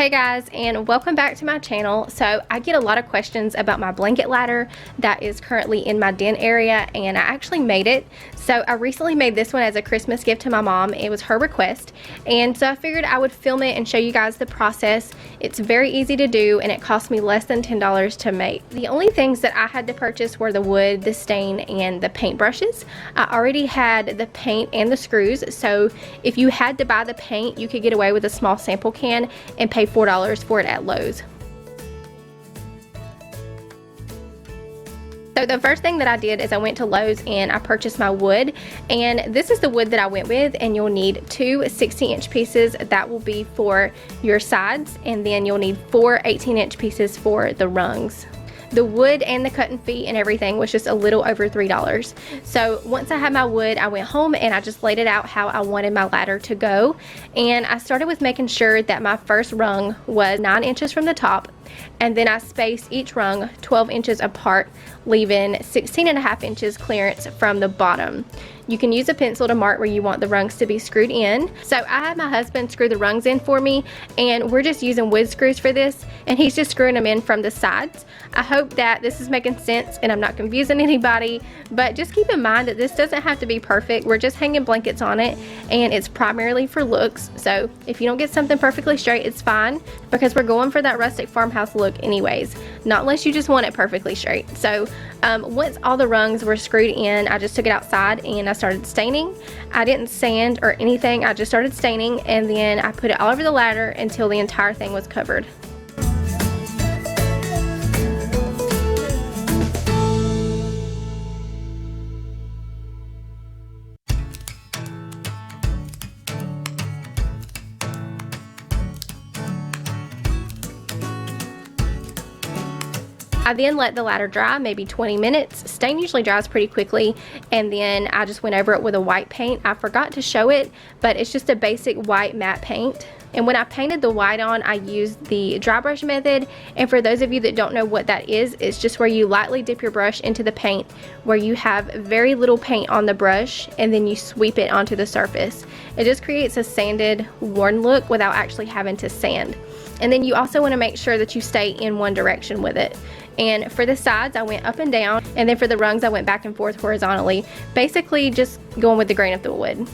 Hey guys, and welcome back to my channel. So I get a lot of questions about my blanket ladder that is currently in my den area, and I actually made it. So I recently made this one as a Christmas gift to my mom. It was her request, and so I figured I would film it and show you guys the process. It's very easy to do, and it cost me less than $10 to make. The only things that I had to purchase were the wood, the stain, and the paint brushes. I already had the paint and the screws, so if you had to buy the paint, you could get away with a small sample can and pay $4 for it at Lowe's. So the first thing that I did is I went to Lowe's and I purchased my wood, and this is the wood that I went with, and you'll need two 60-inch pieces. That will be for your sides, and then you'll need four 18-inch pieces for the rungs. The wood and the cutting feet and everything was just a little over $3. So once I had my wood, I went home and I just laid it out how I wanted my ladder to go. And I started with making sure that my first rung was 9 inches from the top, and then I spaced each rung 12 inches apart, leaving 16.5 inches clearance from the bottom. You can use a pencil to mark where you want the rungs to be screwed in. So I had my husband screw the rungs in for me, and we're just using wood screws for this, and he's just screwing them in from the sides. I hope that this is making sense and I'm not confusing anybody, but just keep in mind that this doesn't have to be perfect. We're just hanging blankets on it, and it's primarily for looks. So if you don't get something perfectly straight, it's fine, because we're going for that rustic farmhouse look anyways, not unless you just want it perfectly straight. So once all the rungs were screwed in, I just took it outside and I started staining. I didn't sand or anything, I just started staining, and then I put it all over the ladder until the entire thing was covered. I then let the ladder dry, maybe 20 minutes. Stain usually dries pretty quickly, and then I just went over it with a white paint. I forgot to show it, but it's just a basic white matte paint. And when I painted the white on, I used the dry brush method. And for those of you that don't know what that is, it's just where you lightly dip your brush into the paint, where you have very little paint on the brush, and then you sweep it onto the surface. It just creates a sanded, worn look without actually having to sand. And then you also want to make sure that you stay in one direction with it. And for the sides, I went up and down, and then for the rungs, I went back and forth horizontally, basically just going with the grain of the wood.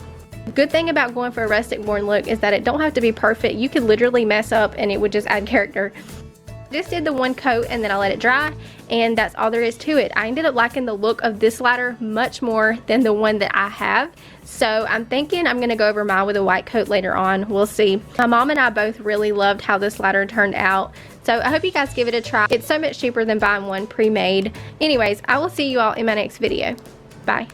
Good thing about going for a rustic worn look is that it don't have to be perfect. You could literally mess up and it would just add character. Just did the one coat and then I let it dry, and that's all there is to it. I ended up liking the look of this ladder much more than the one that I have, so I'm thinking I'm gonna go over mine with a white coat later on. We'll see. My mom and I both really loved how this ladder turned out, so I hope you guys give it a try. It's so much cheaper than buying one pre-made. Anyways, I will see you all in my next video. Bye.